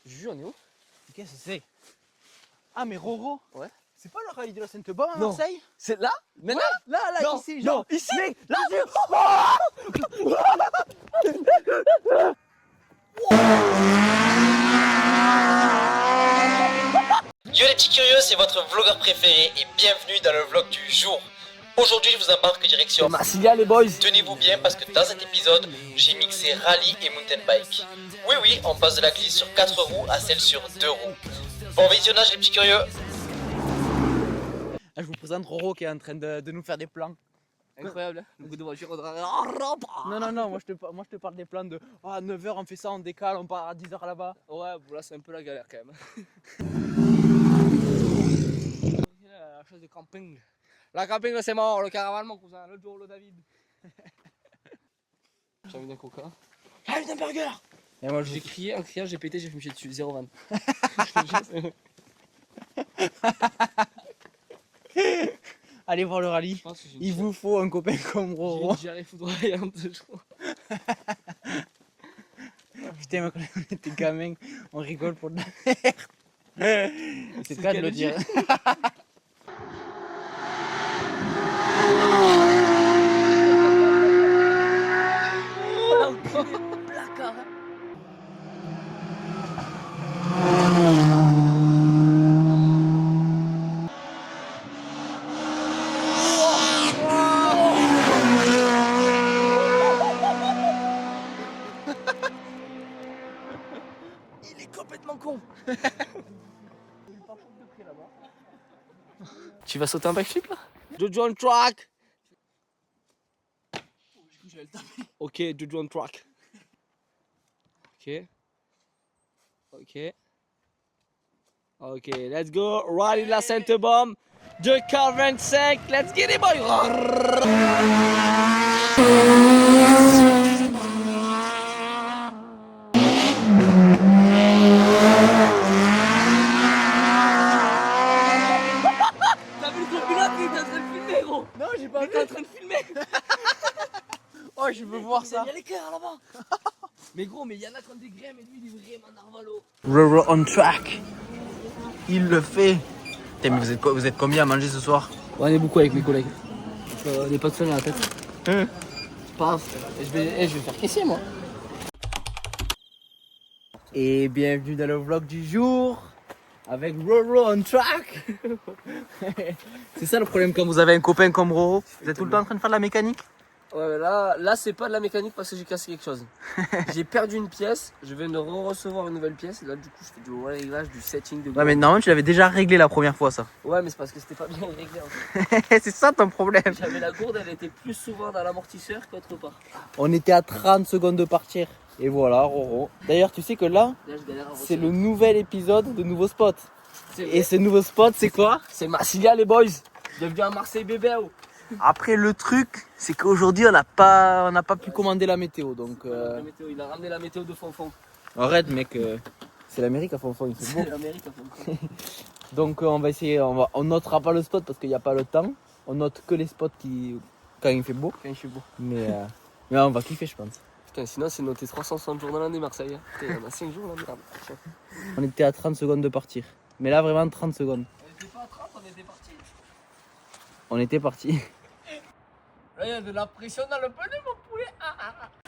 Juju, on est où? Qu'est-ce que c'est? Ah mais Roro? Ouais. C'est pas le rallye de la Sainte-Bonne à Non. Marseille? C'est là? Maintenant? Là, Non, ici, non, genre. ici? Mec, Là? Yo les petits curieux, c'est votre vlogueur préféré et bienvenue dans le vlog du jour. Aujourd'hui je vous embarque direction Marsilia les boys. Tenez-vous bien parce que dans cet épisode, j'ai mixé rallye et mountain bike. Oui, on passe de la glisse sur 4 roues à celle sur 2 roues. Bon visionnage les petits curieux. Ah, je vous présente Roro qui est en train de nous faire des plans. Incroyable, hein. Le coup de voiture, on dirait... Non, moi je te parle des plans de 9h on fait ça, on décale, on part à 10h là-bas. Ouais, bon là c'est un peu la galère quand même. La chose de camping. La camping c'est mort, le caravane mon cousin, le Joe, le David. J'ai envie d'un coca. J'ai envie d'un burger. Et moi J'ai crié, en criant j'ai pété, j'ai fumé dessus, 0 van. Allez voir le rallye. Je pense que j'ai Il vous faut un copain comme Roro. une diarrhée foudroyante, je crois. Putain, quand on était gamin, on rigole pour de la merde. C'est le cas de le dire. Il est complètement con. Tu vas sauter un backflip là? Jojo on track. Ok, Jojo on track. Ok, let's go. Rallye de la Sainte-Bonne. 2h25, let's get it boy. T'as vu le copilote qui est en train de filmer gros? Non, j'ai pas vu. T'es en train de filmer. Oh, je veux voir ça. Il y a l'éclair là-bas. Mais gros, mais il y en a qui ont des grains, mais lui il est vraiment narvalo. Roro on track. Il le fait. Putain, mais vous êtes combien à manger ce soir? On est beaucoup avec mes collègues. On n'est pas tout seul dans la tête. C'est pas grave. Je vais faire caisser moi. Et bienvenue dans le vlog du jour avec Roro on track. C'est ça le problème quand vous avez un copain comme Roro. Vous êtes tout le temps en train de faire de la mécanique? Ouais, mais là c'est pas de la mécanique parce que j'ai cassé quelque chose. J'ai perdu une pièce, je viens de recevoir une nouvelle pièce. Et là, du coup, je fais du réglage, du setting de. Ouais, mais normalement tu l'avais déjà réglé la première fois ça. Ouais, mais c'est parce que c'était pas bien réglé en fait. C'est ça ton problème. J'avais la gourde, elle était plus souvent dans l'amortisseur qu'autre part. On était à 30 secondes de partir. Et voilà, Roro. D'ailleurs, tu sais que là, Là, je galère à c'est retirer. le nouvel épisode de Nouveau Spot. C'est Et ce nouveau spot, c'est quoi? c'est Marsilia les boys. Bienvenue à Marseille bébé. Après, le truc, c'est qu'aujourd'hui, on n'a pas pu commander la météo. Donc, La météo, il a ramené la météo de Fonfon. arrête, mec. C'est l'Amérique à fond, il fait beau. C'est l'Amérique à Fonfon. Donc, on va essayer. On notera pas le spot parce qu'il n'y a pas le temps. On note que les spots quand il fait beau. Quand je suis beau. Mais on va kiffer, je pense. Putain, sinon c'est noté 360 jours dans l'année Marseille. Putain, il y en a 5 jours là, merde. On était à 30 secondes de partir. Mais là, vraiment 30 secondes. On était pas à 30, on était parti. On était parti. Là, il y a de la pression dans le pneu, mon poulet.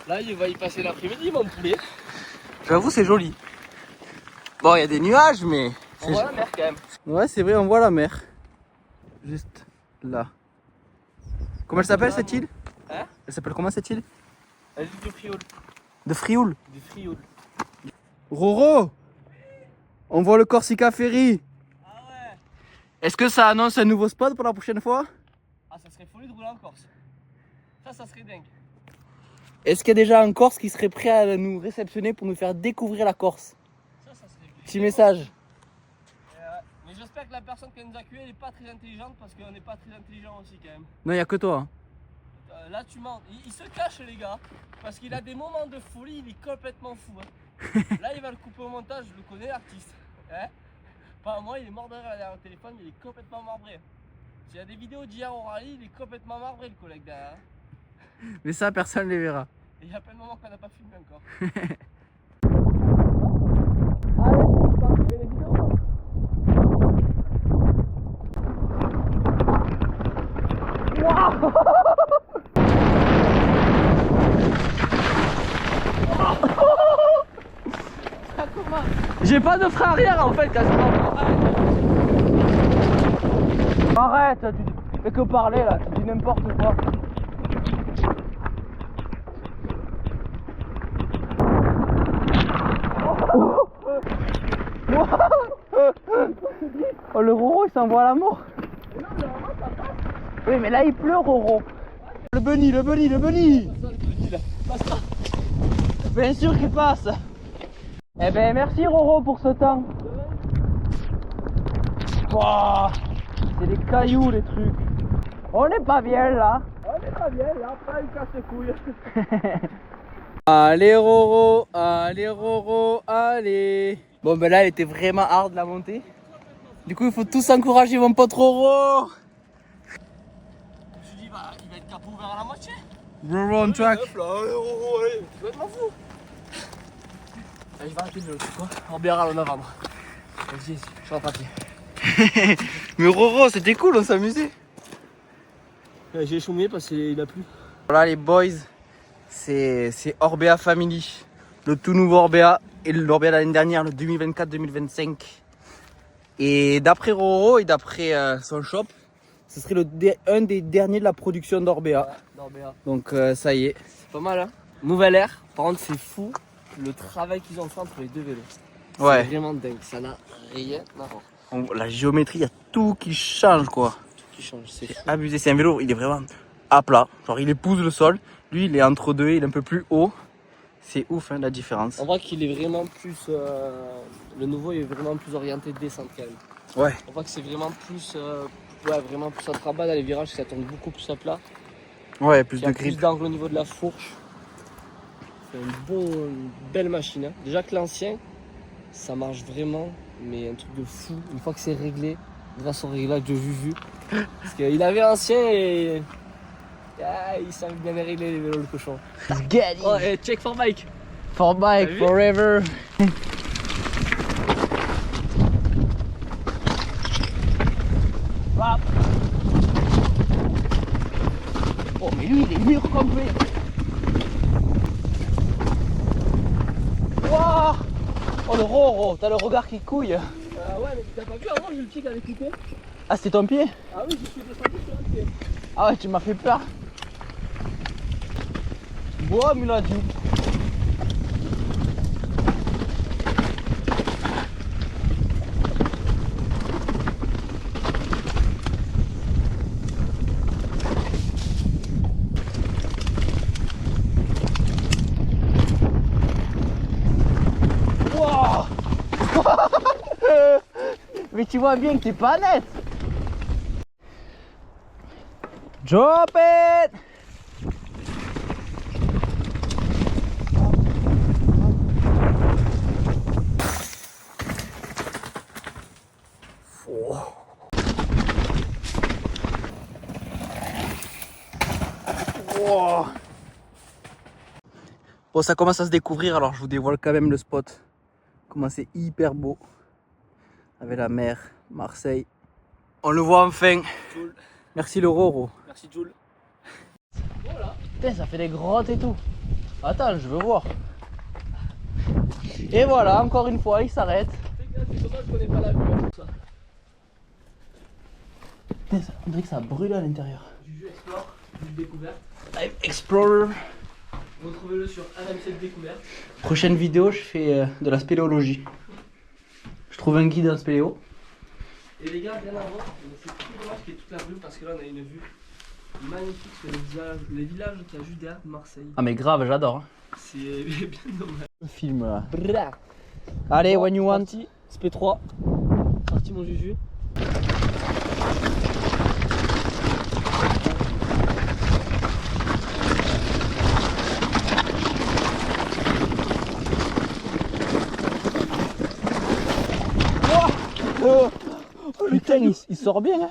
Là, il va y passer l'après-midi, mon poulet. J'avoue, c'est joli. Bon, il y a des nuages, mais. On voit la mer quand même. Ouais, c'est vrai, on voit la mer. Juste là. Comment elle s'appelle cette île? Hein? Elle s'appelle comment cette île? Elle est du Frioul. De Frioul. Du Frioul. Roro, on voit le Corsica Ferry. Ah ouais. Est-ce que ça annonce un nouveau spot pour la prochaine fois? Ah, ça serait folie de rouler en Corse. Ça serait dingue. Est-ce qu'il y a déjà un Corse qui serait prêt à nous réceptionner pour nous faire découvrir la Corse? Ça serait bien. Petit message. Mais j'espère que la personne qui nous a accueillis n'est pas très intelligente parce qu'on n'est pas très intelligent aussi quand même. Non, il n'y a que toi. Là tu mens, il se cache les gars, parce qu'il a des moments de folie, il est complètement fou. Là il va le couper au montage, je le connais l'artiste. Pas moi, il est mort derrière le téléphone, il est complètement marbré. S'il y a des vidéos d'hier au rallye, il est complètement marbré le collègue derrière. Mais ça, personne ne les verra. Et il y a plein de moments qu'on n'a pas filmé encore. J'ai pas de frein arrière en fait quasiment. Arrête, tu fais que parler là, tu dis n'importe quoi. Oh le Roro il s'envoie à la mort. Oui mais là il pleut Roro. Le bunny, le bunny, le bunny. Bien sûr qu'il passe. Eh ben merci Roro pour ce temps. Wow, c'est des cailloux les trucs. On n'est pas bien là. On est pas bien là, pas une casse couille. Allez Roro, allez Roro, allez. Bon ben là elle était vraiment hard la montée. Du coup il faut tous encourager mon pote Roro. Je me suis dit, bah, il va être capot ouvert à la moitié. Roro on track. Tu vas être m'en fous. Allez, je vais arrêter de l'autre, quoi. On verra le novembre. Vas-y, je suis en papier. Mais Roro c'était cool, on s'amusait. J'ai chômé parce qu'il a plu. Voilà les boys, c'est Orbea Family. Le tout nouveau Orbea et l'Orbea de l'année dernière, le 2024-2025. Et d'après Roro et d'après son shop, ce serait un des derniers de la production d'Orbea. Ouais, d'Orbea. Donc ça y est. C'est pas mal, hein. Nouvelle ère. Par contre, c'est fou le travail qu'ils ont fait entre les deux vélos. Ouais. C'est vraiment dingue. Ça n'a rien à voir. La géométrie, il y a tout qui change quoi. Qui change, c'est fou. Abusé, c'est un vélo, il est vraiment à plat. Genre il épouse le sol. Lui il est entre deux, il est un peu plus haut. C'est ouf hein, la différence. On voit qu'il est vraiment plus. Le nouveau est vraiment plus orienté descente quand même. Ouais. On voit que c'est vraiment plus. Ouais, vraiment plus à rabat dans les virages, ça tourne beaucoup plus à plat. Ouais, plus Il y de a plus grip. d'angle au niveau de la fourche. C'est une belle machine. Hein. Déjà que l'ancien, ça marche vraiment, mais un truc de fou. Une fois que c'est réglé, grâce au réglage de Juju. Parce qu'il avait l'ancien et. Ah, il savait bien régler les vélos, le cochon. Get Oh, et check for bike. For bike, T'as vu forever. Hop. Oh mais lui il est mûr complet. Wow. Oh le Roro, t'as le regard qui couille. Ouais, mais t'as pas vu avant, j'ai le pied qui avait coupé. Ah c'est ton pied? Ah oui, je suis descendu sur un pied. Ah ouais tu m'as fait peur. Bois Muladiou. Wow. Mais tu vois bien que t'es pas net. Drop it. Wow. Bon ça commence à se découvrir alors je vous dévoile quand même le spot. Comment c'est hyper beau. Avec la mer, Marseille. On le voit enfin. Joule. Merci le Roro. Merci Jules. Putain ça fait des grottes et tout. Attends je veux voir. Et voilà encore une fois il s'arrête. C'est dommage qu'on n'ait pas la vue. Hein, tout ça. Putain on dirait que ça brûle à l'intérieur. Juju Explore, Juju Découverte. I'm Explorer. Retrouvez-le sur RMC Découverte. Prochaine vidéo je fais de la spéléologie. Je trouve un guide en spéléo. Et les gars, rien à voir, mais c'est plus dommage qu'il y ait toute la rue parce que là on a une vue magnifique sur les villages qu'il y a juste derrière de Marseille. Ah mais grave j'adore. Hein. C'est bien dommage. Le film là. Allez when you want. Parti, SP3. Parti mon Juju. Oh putain il sort bien hein.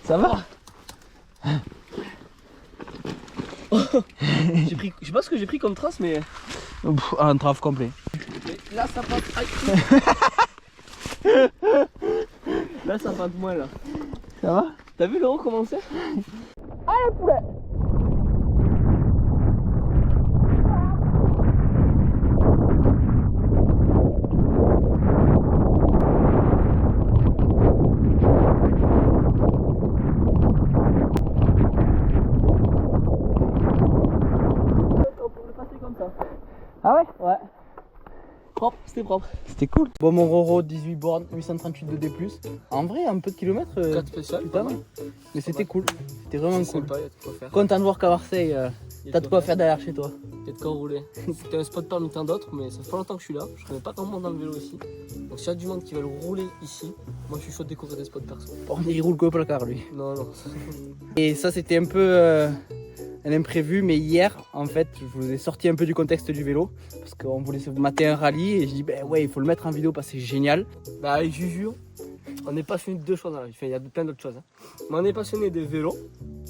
Ça va. J'ai pris, je sais pas ce que j'ai pris comme trace mais. Un trave complet. Mais là ça pente. Aïe. Là ça pente moins là. Ça va. T'as vu le haut comment c'est? Allez poulet. Ouais. Propre, c'était propre. C'était cool. Bon, mon Roro, 18 bornes, 838 de D+. En vrai, un peu de kilomètres. 4 spécial. Putain, mais c'était cool. C'était vraiment cool. Sympa, il y a de quoi faire. Content de voir qu'à Marseille, t'as de quoi faire derrière chez toi. Il y a de quoi rouler. C'était un spot parmi tant d'autres, mais ça fait pas longtemps que je suis là. Je connais pas grand monde dans le vélo ici. Donc s'il y a du monde qui veut rouler ici, moi je suis chaud de découvrir des spots perso. Bon, il roule que au placard, lui. Non, non. Et ça, c'était un peu un imprévu, mais hier, en fait, je vous ai sorti un peu du contexte du vélo. Parce qu'on voulait se mater un rallye et je dis, ben ouais, il faut le mettre en vidéo parce que c'est génial. Bah, avec Juju, on est passionné de deux choses dans la vie. Enfin, il y a plein d'autres choses. Hein. Mais on est passionné de vélo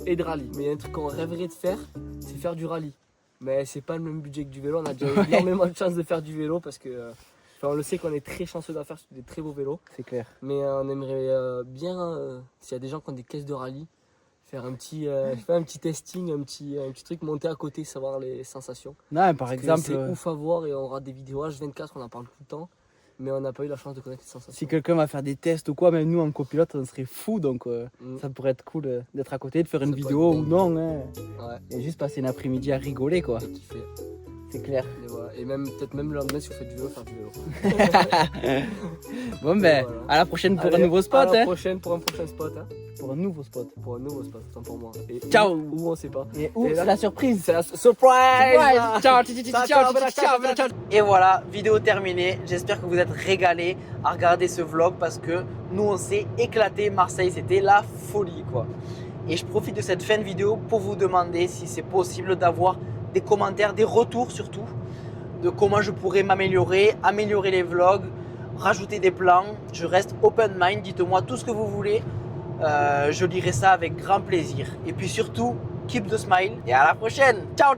et de rallye. Mais il y a un truc qu'on rêverait de faire, c'est faire du rallye. Mais c'est pas le même budget que du vélo. On a déjà eu énormément de chance de faire du vélo parce que. Enfin, on le sait qu'on est très chanceux d'en faire sur des très beaux vélos. C'est clair. Mais on aimerait bien, s'il y a des gens qui ont des caisses de rallye, faire un petit testing, un petit truc, monter à côté, savoir les sensations. Non, par Parce que exemple, c'est ouf à voir et on aura des vidéos H24, on en parle tout le temps. Mais on n'a pas eu la chance de connaître les sensations. si quelqu'un va faire des tests ou quoi, même nous en copilote, on serait fou. Donc ça pourrait être cool d'être à côté, de faire une Ça pourrait vidéo être ou dingue. non. Hein. Ouais, Et juste passer une après-midi à rigoler, quoi. j'ai kiffé. C'est clair. Et, voilà. Et même peut-être même le lendemain si vous faites du vélo, faire du vélo. Bon, ben, voilà. à la prochaine pour Allez, un nouveau spot. à la Hein. prochaine pour un prochain spot. Hein. Pour un nouveau spot. Pour un nouveau spot, autant pour moi. Et Ciao. Où on sait pas. Et où Et là- c'est la surprise. C'est la surprise. Ciao, Ciao. Et voilà, vidéo terminée. J'espère que vous êtes régalés à regarder ce vlog parce que nous on s'est éclaté. Marseille, c'était la folie quoi. Et je profite de cette fin de vidéo pour vous demander si c'est possible d'avoir des commentaires, des retours surtout, de comment je pourrais m'améliorer, améliorer les vlogs, rajouter des plans. Je reste open mind, dites-moi tout ce que vous voulez. Je lirai ça avec grand plaisir. Et puis surtout, keep the smile et à la prochaine. Ciao.